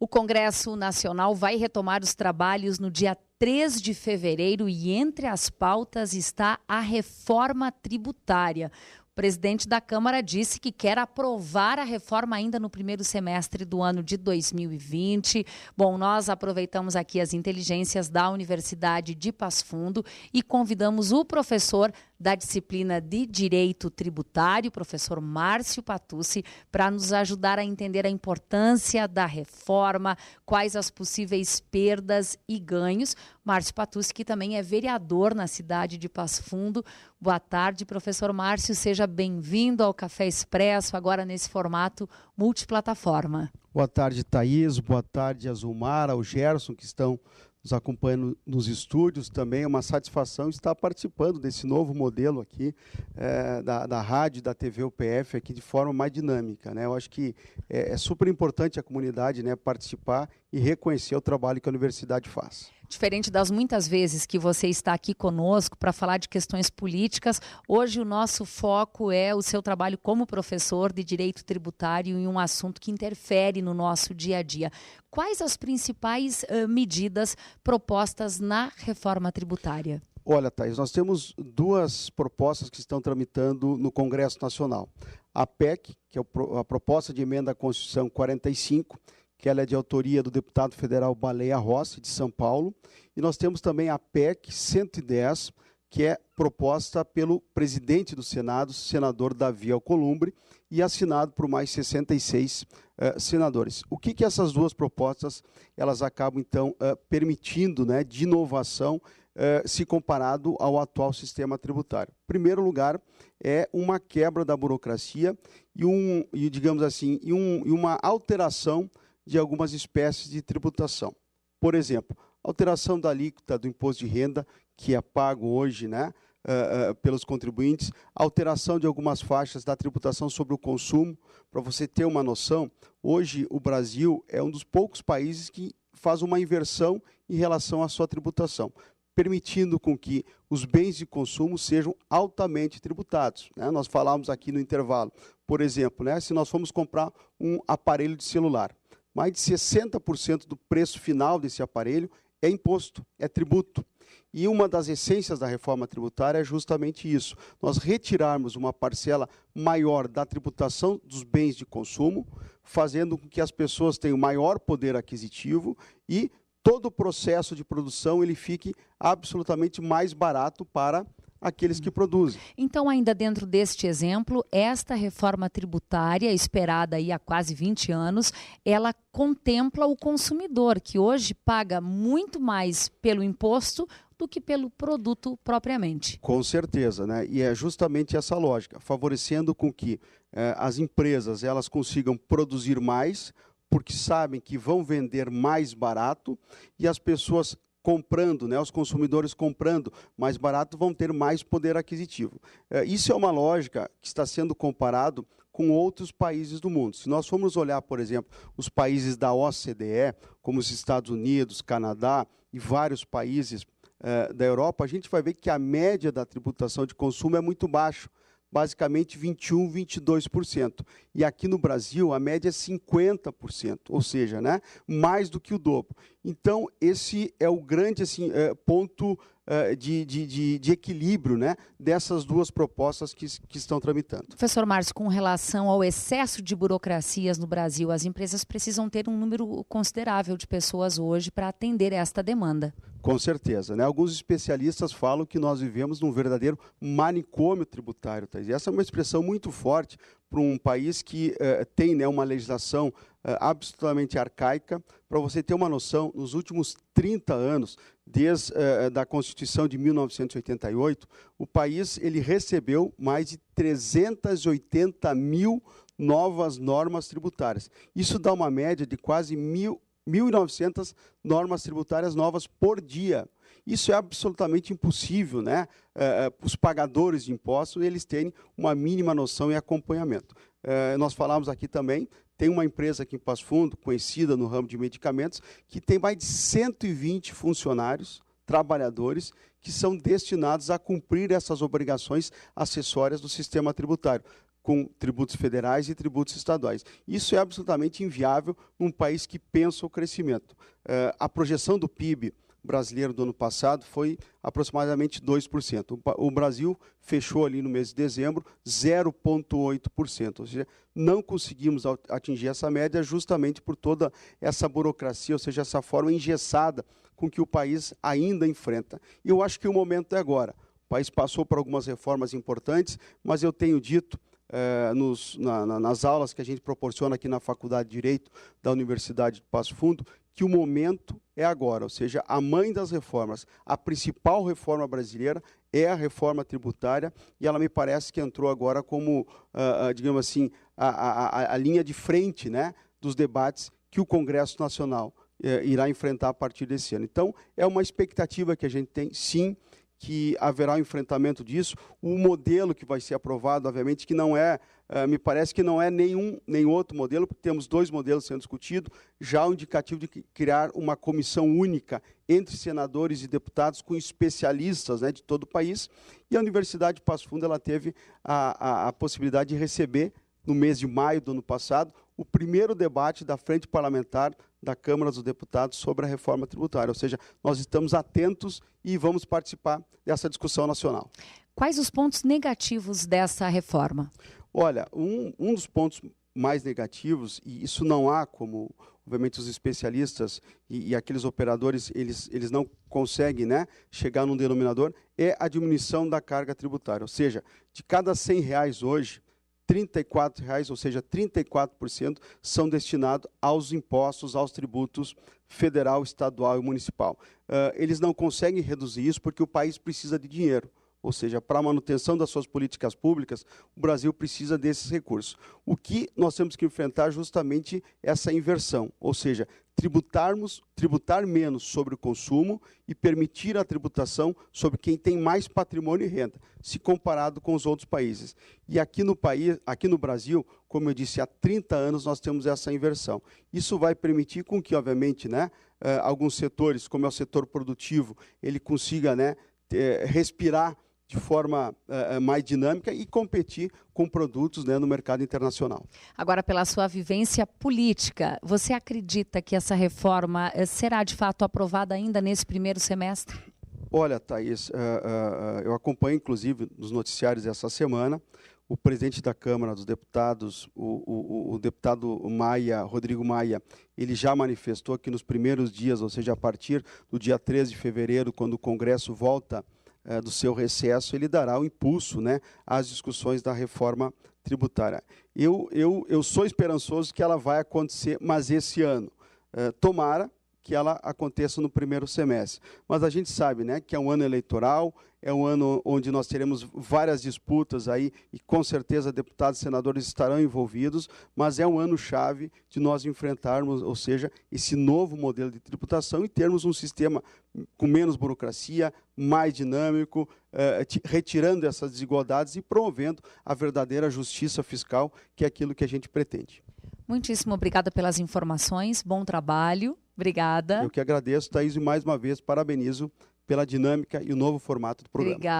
O Congresso Nacional vai retomar os trabalhos no dia 3 de fevereiro e entre as pautas está a reforma tributária. O presidente da Câmara disse que quer aprovar a reforma ainda no primeiro semestre do ano de 2020. Bom, nós aproveitamos aqui as inteligências da Universidade de Passo Fundo e convidamos o professor da disciplina de Direito Tributário, professor Márcio Patucci, para nos ajudar a entender a importância da reforma, quais as possíveis perdas e ganhos. Márcio Patucci, que também é vereador na cidade de Passo Fundo. Boa tarde, professor Márcio, seja bem-vindo ao Café Expresso, agora nesse formato multiplataforma. Boa tarde, Thaís, boa tarde, Azulmar, ao Gerson, que estão nos acompanhando nos estúdios também. É uma satisfação estar participando desse novo modelo aqui da rádio e da TV UPF aqui de forma mais dinâmica, né? Eu acho que é super importante a comunidade, né, participar e reconhecer o trabalho que a universidade faz. Diferente das muitas vezes que você está aqui conosco para falar de questões políticas, hoje o nosso foco é o seu trabalho como professor de Direito Tributário em um assunto que interfere no nosso dia a dia. Quais as principais medidas propostas na reforma tributária? Olha, Thaís, nós temos duas propostas que estão tramitando no Congresso Nacional. A PEC, que é a proposta de emenda à Constituição 45, que ela é de autoria do deputado federal Baleia Rossi, de São Paulo. E nós temos também a PEC 110, que é proposta pelo presidente do Senado, senador Davi Alcolumbre, e assinado por mais 66 senadores. O que essas duas propostas elas acabam, então, permitindo, né, de inovação, se comparado ao atual sistema tributário? Em primeiro lugar, é uma quebra da burocracia e uma alteração de algumas espécies de tributação. Por exemplo, alteração da alíquota do imposto de renda, que é pago hoje, né, pelos contribuintes, alteração de algumas faixas da tributação sobre o consumo. Para você ter uma noção, hoje o Brasil é um dos poucos países que faz uma inversão em relação à sua tributação, permitindo com que os bens de consumo sejam altamente tributados, né? Nós falamos aqui no intervalo, por exemplo, né, se nós formos comprar um aparelho de celular, mais de 60% do preço final desse aparelho é imposto, é tributo. E uma das essências da reforma tributária é justamente isso, nós retirarmos uma parcela maior da tributação dos bens de consumo, fazendo com que as pessoas tenham maior poder aquisitivo e todo o processo de produção ele fique absolutamente mais barato para aqueles que produzem. Então, ainda dentro deste exemplo, esta reforma tributária, esperada aí há quase 20 anos, ela contempla o consumidor, que hoje paga muito mais pelo imposto do que pelo produto propriamente. Com certeza, né? E é justamente essa lógica, favorecendo com que as empresas elas consigam produzir mais, porque sabem que vão vender mais barato, e as pessoas comprando, né, os consumidores comprando mais barato vão ter mais poder aquisitivo. Isso é uma lógica que está sendo comparado com outros países do mundo. Se nós formos olhar, por exemplo, os países da OCDE, como os Estados Unidos, Canadá e vários países da Europa, a gente vai ver que a média da tributação de consumo é muito baixa, basicamente 21%, 22%. E aqui no Brasil, a média é 50%, ou seja, né, mais do que o dobro. Então, esse é o grande ponto de equilíbrio, né, dessas duas propostas que estão tramitando. Professor Márcio, com relação ao excesso de burocracias no Brasil, as empresas precisam ter um número considerável de pessoas hoje para atender esta demanda. Com certeza, né? Alguns especialistas falam que nós vivemos num verdadeiro manicômio tributário, Thaís. E essa é uma expressão muito forte para um país que tem, né, uma legislação absolutamente arcaica. Para você ter uma noção, nos últimos 30 anos, desde a Constituição de 1988, o país ele recebeu mais de 380 mil novas normas tributárias. Isso dá uma média de quase 1.900 normas tributárias novas por dia. Isso é absolutamente impossível, né? Os pagadores de impostos eles terem uma mínima noção e acompanhamento. Nós falamos aqui também, tem uma empresa aqui em Passo Fundo, conhecida no ramo de medicamentos, que tem mais de 120 funcionários, trabalhadores, que são destinados a cumprir essas obrigações acessórias do sistema tributário. com tributos federais e tributos estaduais. Isso é absolutamente inviável num país que pensa o crescimento. A projeção do PIB brasileiro do ano passado foi aproximadamente 2%. O Brasil fechou ali no mês de dezembro 0,8%. Ou seja, não conseguimos atingir essa média justamente por toda essa burocracia, ou seja, essa forma engessada com que o país ainda enfrenta. E eu acho que o momento é agora. O país passou por algumas reformas importantes, mas eu tenho dito nas aulas que a gente proporciona aqui na Faculdade de Direito da Universidade de Passo Fundo, que o momento é agora, ou seja, a mãe das reformas, a principal reforma brasileira é a reforma tributária e ela me parece que entrou agora como, digamos assim, a linha de frente, né, dos debates que o Congresso Nacional irá enfrentar a partir desse ano. Então, é uma expectativa que a gente tem, sim, que haverá um enfrentamento disso. O modelo que vai ser aprovado, obviamente, que não é, me parece que não é nenhum outro modelo, porque temos 2 modelos sendo discutidos, já o indicativo de criar uma comissão única entre senadores e deputados com especialistas, né, de todo o país, e a Universidade de Passo Fundo ela teve a possibilidade de receber, no mês de maio do ano passado, o primeiro debate da Frente Parlamentar da Câmara dos Deputados sobre a reforma tributária. Ou seja, nós estamos atentos e vamos participar dessa discussão nacional. Quais os pontos negativos dessa reforma? Olha, um dos pontos mais negativos, e isso não há como, obviamente, os especialistas e aqueles operadores, eles não conseguem, né, chegar num denominador, é a diminuição da carga tributária. Ou seja, de cada R$100 hoje, R$34, ou seja, 34% são destinados aos impostos, aos tributos federal, estadual e municipal. Eles não conseguem reduzir isso porque o país precisa de dinheiro. Ou seja, para a manutenção das suas políticas públicas, o Brasil precisa desses recursos. O que nós temos que enfrentar justamente essa inversão, ou seja, tributar menos sobre o consumo e permitir a tributação sobre quem tem mais patrimônio e renda, se comparado com os outros países. E aqui no Brasil, como eu disse, há 30 anos nós temos essa inversão. Isso vai permitir com que, obviamente, né, alguns setores, como é o setor produtivo, ele consiga, né, respirar de forma mais dinâmica e competir com produtos, né, no mercado internacional. Agora, pela sua vivência política, você acredita que essa reforma será de fato aprovada ainda nesse primeiro semestre? Olha, Thaís, eu acompanho, inclusive, nos noticiários essa semana, o presidente da Câmara dos Deputados, o deputado Rodrigo Maia, ele já manifestou que nos primeiros dias, ou seja, a partir do dia 13 de fevereiro, quando o Congresso volta do seu recesso, ele dará o impulso, né, às discussões da reforma tributária. Eu sou esperançoso que ela vai acontecer, mas esse ano. Tomara que ela aconteça no primeiro semestre. Mas a gente sabe, né, que é um ano eleitoral, é um ano onde nós teremos várias disputas aí, e com certeza deputados e senadores estarão envolvidos, mas é um ano-chave de nós enfrentarmos, ou seja, esse novo modelo de tributação e termos um sistema com menos burocracia, mais dinâmico, retirando essas desigualdades e promovendo a verdadeira justiça fiscal, que é aquilo que a gente pretende. Muitíssimo obrigada pelas informações, bom trabalho. Obrigada. Eu que agradeço, Thaís, e mais uma vez parabenizo pela dinâmica e o novo formato do programa. Obrigada.